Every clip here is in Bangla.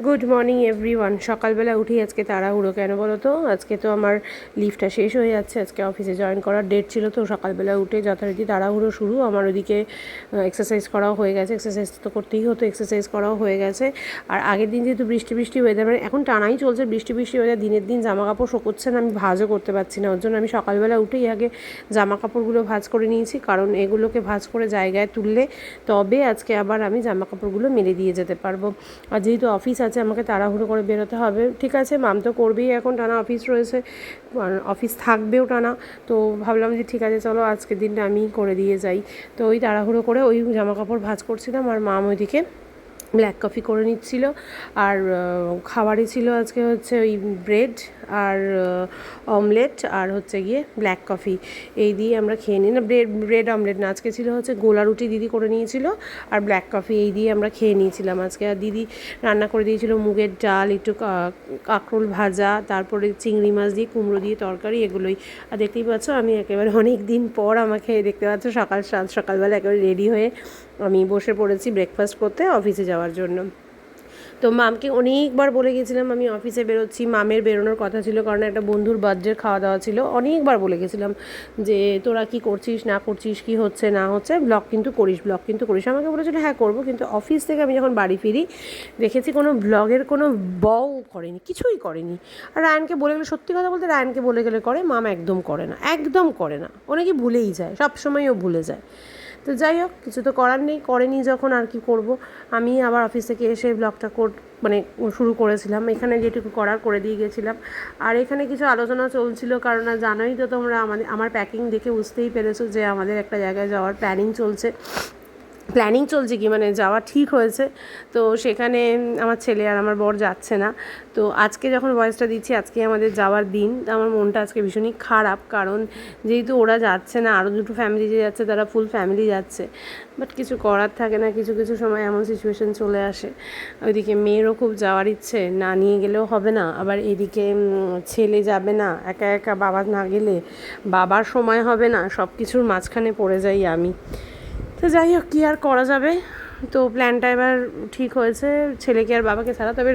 Good morning everyone. সকালবেলা উঠি আজকে তাড়াহুড়ো কেন বলো তো? আজকে তো আমার লিভটা শেষ হয়ে যাচ্ছে, আজকে অফিসে জয়েন করার ডেট ছিল, তো সকালবেলা উঠে যথারীতি তাড়াহুড়ো শুরু। আমার ওদিকে এক্সারসাইজ করাও হয়ে গেছে, এক্সারসাইজ তো করতেই হতো, এক্সারসাইজ করাও হয়ে গেছে। আর আগের দিন যেহেতু বৃষ্টি বৃষ্টি ওয়েদার, মানে এখন টানাই চলছে বৃষ্টি বৃষ্টি ওয়েদার, দিনের দিন জামা কাপড় শুকোচ্ছে না, আমি ভাঁজও করতে পারছি না। ওর জন্য আমি সকালবেলা উঠেই আগে জামা কাপড়গুলো ভাঁজ করে নিয়েছি, কারণ এগুলোকে ভাঁজ করে জায়গায় তুললে তবে আজকে আবার আমি জামা কাপড়গুলো মেলে দিয়ে যেতে পারবো। আর যেহেতু অফিস আছে, আমাকে তাড়াহুড়ো করে বেরোতে হবে। ঠিক আছে, মাম তো করবেই, এখন টানা অফিস রয়েছে, অফিস থাকবেও টানা। তো ভাবলাম যে ঠিক আছে চলো আজকের দিনটা আমিই করে দিয়ে যাই। তো ওই তাড়াহুড়ো করে ওই জামা কাপড় ভাঁজ করছিলাম, আর মাম ওইদিকে ব্ল্যাক কফি করে নিচ্ছিল। আর খাবারই ছিল আজকে হচ্ছে ওই ব্রেড আর অমলেট আর হচ্ছে গিয়ে ব্ল্যাক কফি, এই দিয়ে আমরা খেয়ে নিই। না, ব্রেড অমলেট না, আজকে ছিল হচ্ছে গোলা রুটি দিদি করে নিয়েছিল, আর ব্ল্যাক কফি, এই দিয়ে আমরা খেয়ে নিয়েছিলাম আজকে। আর দিদি রান্না করে দিয়েছিল মুগের ডাল, একটু কাঁকরোল ভাজা, তারপরে চিংড়ি মাছ দিয়ে কুমড়ো দিয়ে তরকারি, এগুলোই। আর দেখতেই পাচ্ছ আমি একেবারে অনেক দিন পর আমাকে দেখতে পাচ্ছ সকালবেলা একেবারে রেডি হয়ে আমি বসে পড়েছি ব্রেকফাস্ট করতে অফিসে যাওয়ার জন্য। তো মামকে অনেকবার বলে গেছিলাম আমি অফিসে বেরোচ্ছি, মামের বেরোনোর কথা ছিল কারণ একটা বন্ধুর বার্থডের খাওয়া দাওয়া ছিল। অনেকবার বলে গেছিলাম যে তোরা কি করছিস না করছিস, কি হচ্ছে না হচ্ছে, ব্লগ কিন্তু করিস। আমাকে বলেছিল হ্যাঁ করবো, কিন্তু অফিস থেকে আমি যখন বাড়ি ফিরি দেখেছি কোনো ব্লগের কোনো বউ করেনি, কিছুই করেনি। আর রায়ানকে বলে গেলে, সত্যি কথা বলতে রায়ানকে বলে গেলে করে, মাম একদম করে না, ও নাকি ভুলেই যায়, সবসময় ও ভুলে যায়। তো যাই হোক, কিছু তো করার নেই, করেনি যখন আর কি করব। আমি আবার অফিস থেকে এসে ব্লগটা মানে শুরু করেছিলাম, এখানে যেটুকু করার করে দিয়ে গেছিলাম। আর এখানে কিছু আলোচনা চলছিল, কারণ জানোই তো তোমরা, আমার প্যাকিং দেখে বুঝতেই পেরেছো যে আমাদের একটা জায়গায় যাওয়ার প্ল্যানিং চলছে কি মানে যাওয়া ঠিক হয়েছে। তো সেখানে আমার ছেলে আর আমার বর যাচ্ছে না। তো আজকে যখন ভয়েসটা দিচ্ছি, আজকে আমাদের যাওয়ার দিন। আমার মনটা আজকে ভীষণই খারাপ, কারণ যেহেতু ওরা যাচ্ছে না, আরও দুটো ফ্যামিলি যে যাচ্ছে তারা ফুল ফ্যামিলি যাচ্ছে। বাট কিছু করার থাকে না, কিছু কিছু সময় এমন সিচুয়েশন চলে আসে। ওইদিকে মেয়েরও খুব যাওয়ার ইচ্ছে, না নিয়ে গেলেও হবে না, আবার এদিকে ছেলে যাবে না, একা একা বাবা না গেলে বাবার সময় হবে না, সব কিছুর মাঝখানে পড়ে যাই আমি। তো যাই হোক, কী আর করা যাবে। তো প্ল্যানটা এবার ঠিক হয়েছে ছেলেকে আর বাবাকে ছাড়া। তবে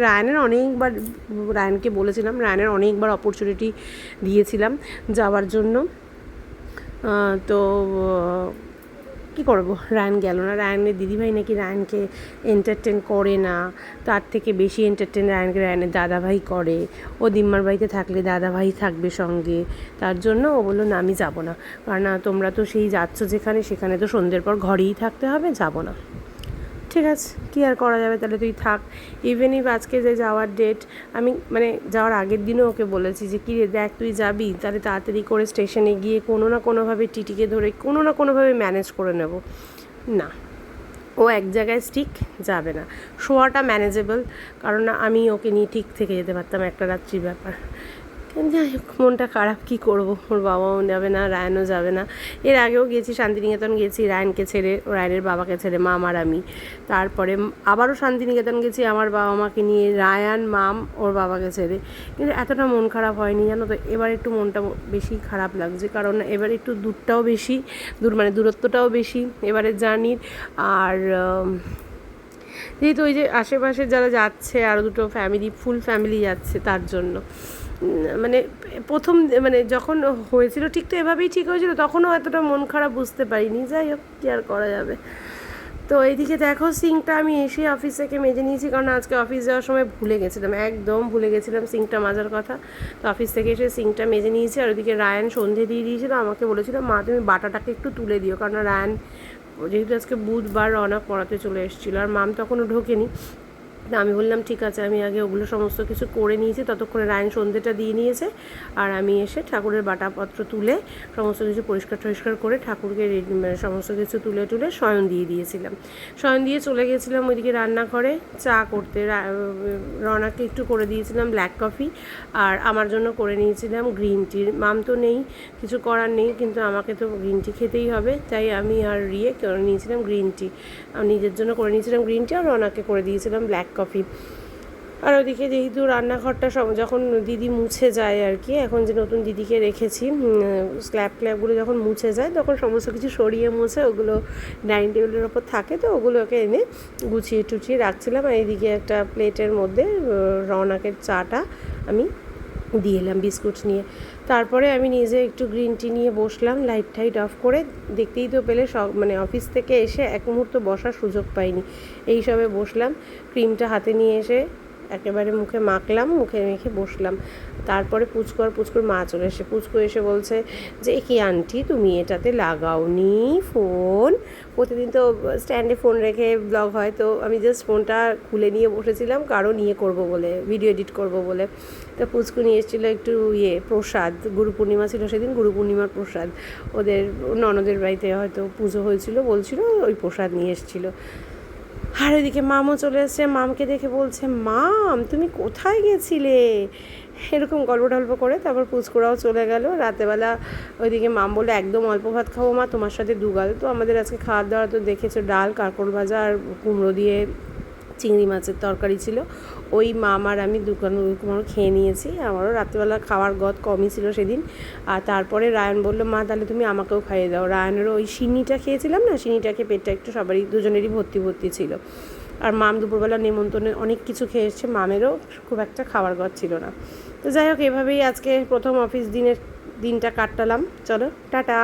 রায়ানকে বলেছিলাম, রায়ানের অনেকবার অপরচুনিটি দিয়েছিলাম যাওয়ার জন্য। তো কী করবো, রায়ান গেল না। রায়ানের দিদিভাই নাকি রায়ানকে এন্টারটেন করে না, তার থেকে বেশি এন্টারটেন রায়ানের দাদাভাই করে। ও দিম্মার বাড়িতে থাকলে দাদাভাই থাকবে সঙ্গে, তার জন্য ও বললো না আমি যাবো না, কারণ তোমরা তো সেই যাচ্ছ সেখানে তো সন্ধ্যের পর ঘরেই থাকতে হবে, যাবো না। ঠিক আছে, কী আর করা যাবে, তাহলে তুই থাক। ইভেন আজকে যে যাওয়ার ডেট, আমি মানে যাওয়ার আগের দিনও ওকে বলেছি যে কী রে দেখ তুই যাবি, তাহলে তাড়াতাড়ি করে স্টেশনে গিয়ে কোনো না কোনোভাবে টিটিকে ধরে কোনো না কোনোভাবে ম্যানেজ করে নেব। না, ও এক জায়গায় স্টিক যাবে না। শোয়াটা ম্যানেজেবল, কারণ আমি ওকে নিয়ে ঠিক থেকে যেতে পারতাম, একটা রাত্রির ব্যাপার। যাই হোক, মনটা খারাপ, কী করবো, ওর বাবাও যাবে না, রায়ানও যাবে না। এর আগেও গেছি শান্তিনিকেতন গেছি, রায়ানকে ছেড়ে, রায়ানের বাবাকে ছেড়ে, মাম আর আমি। তারপরে আবারও শান্তিনিকেতন গেছি আমার বাবা মাকে নিয়ে, রায়ান, মাম, ওর বাবাকে ছেড়ে। কিন্তু এতটা মন খারাপ হয়নি জানো তো। এবার একটু মনটা বেশি খারাপ লাগছে, কারণ এবার একটু দূরটাও বেশি, মানে দূরত্বটাও বেশি এবারের জার্নির। আর যেহেতু ওই যে আশেপাশে যারা যাচ্ছে, আরও দুটো ফুল ফ্যামিলি যাচ্ছে, তার জন্য মানে প্রথম মানে যখন হয়েছিল ঠিক তো এভাবেই ঠিক হয়েছিল, তখনও এতটা মন খারাপ বুঝতে পারিনি। যাই হোক, কী আর করা যাবে। তো এইদিকে দেখো, সিঙ্কটা আমি এসে অফিস থেকে মেজে নিয়েছি, কারণ আজকে অফিস যাওয়ার সময় একদম ভুলে গেছিলাম সিঙ্কটা মাজার কথা। তো অফিস থেকে এসে সিঙ্কটা মেজে নিয়েছি। আর ওইদিকে রায়ান সন্ধে দিয়ে দিয়েছিল, আমাকে বলেছিল মা তুমি বাটাটাকে একটু তুলে দিও, কারণ রায়ান যেহেতু আজকে বুধবার রওনা পড়াতে চলে এসেছিলো, আর মাম তখনও ঢোকেনি। আমি বললাম ঠিক আছে, আমি আগে ওগুলো সমস্ত কিছু করে নিয়েছি, ততক্ষণে রায়ন সন্ধ্যেটা দিয়ে নিয়েছে। আর আমি এসে ঠাকুরের বাটাপত্র তুলে সমস্ত কিছু পরিষ্কার করে ঠাকুরকে সমস্ত কিছু তুলে শয়ন দিয়ে দিয়েছিলাম। শয়ন দিয়ে চলে গেছিলাম ওইদিকে রান্নাঘরে চা করতে। রনাকে একটু করে দিয়েছিলাম ব্ল্যাক কফি, আর আমার জন্য করে নিয়েছিলাম গ্রিন টি। মাম তো নেই, কিছু করার নেই, কিন্তু আমাকে তো গ্রিন টি খেতেই হবে, তাই আমি আর করে নিয়েছিলাম গ্রিন টি। নিজের জন্য করে নিয়েছিলাম গ্রিন টি, আর রনাকে করে দিয়েছিলাম ব্ল্যাক কফি। আর ওদিকে যেহেতু রান্নাঘরটা যখন দিদি মুছে যায় আর কি, এখন যে নতুন দিদিকে রেখেছি, স্ল্যাবগুলো যখন মুছে যায় তখন সমস্ত কিছু সরিয়ে মুছে ওগুলো ডাইনিং টেবিলের ওপর থাকে, তো ওগুলোকে এনে গুছিয়ে টুছিয়ে রাখছিলাম। আর এইদিকে একটা প্লেটের মধ্যে রওনাকের চাটা আমি দিয়ে এলাম বিস্কুট নিয়ে। তারপরে আমি নিজে একটু গ্রিন টি নিয়ে বসলাম, লাইট টাইট অফ করে। দেখতেই তো পেলে সব মানে অফিস থেকে এসে এক মুহূর্ত বসার সুযোগ পাইনি, এই সবে বসলাম। ক্রিমটা হাতে নিয়ে এসে একেবারে মুখে মাখলাম, মুখে মেখে বসলাম। তারপরে পুচকুর মা চলে এসে এসে বলছে যে কি আন্টি তুমি এটাতে লাগাওনি ফোন? প্রতিদিন তো স্ট্যান্ডে ফোন রেখে ব্লগ হয়, তো আমি জাস্ট ফোনটা খুলে নিয়ে বসেছিলাম কারণ করবো বলে, ভিডিও এডিট করব বলে। তো পুচকু নিয়ে এসেছিলো একটু প্রসাদ, গুরু পূর্ণিমা ছিল সেদিন, গুরু পূর্ণিমার প্রসাদ ওদের ননদের বাড়িতে হয়তো পুজো হয়েছিল, বলছিল ওই প্রসাদ নিয়ে এসেছিলো। আর এদিকে মামও চলে এসছে, মামকে দেখে বলছে মাম তুমি কোথায় গেছিলে, এরকম গল্প টল্প করে। তারপর পুচকুরাও চলে গেল রাতেবেলা। ওইদিকে মাম বলে একদম অল্প ভাত খাবো মা, তোমার সাথে দুগাল। তো আমাদের আজকে খাওয়ার দাওয়া তো দেখেছো, ডাল, কাঁকড় ভাজা আর কুমড়ো দিয়ে চিংড়ি মাছের তরকারি ছিল। ওই মাম আর আমি দুপুর খেয়ে নিয়েছি, আমারও রাত্রেবেলা খাওয়ার গদ কমই ছিল সেদিন। আর তারপরে রায়ন বললো মা তাহলে তুমি আমাকেও খাইয়ে দাও। রায়নেরও ওই সিন্নিটা খেয়েছিলাম না, সিন্নিটাকে পেটটা একটু সবারই দুজনেরই ভর্তি ছিল। আর মাম দুপুরবেলা নেমন্তন্নে অনেক কিছু খেয়ে এসছে, মামেরও খুব একটা খাওয়ার গদ ছিল না। তো যাই হোক, এভাবেই আজকে প্রথম অফিস দিনটা কাটালাম। চলো টাটা।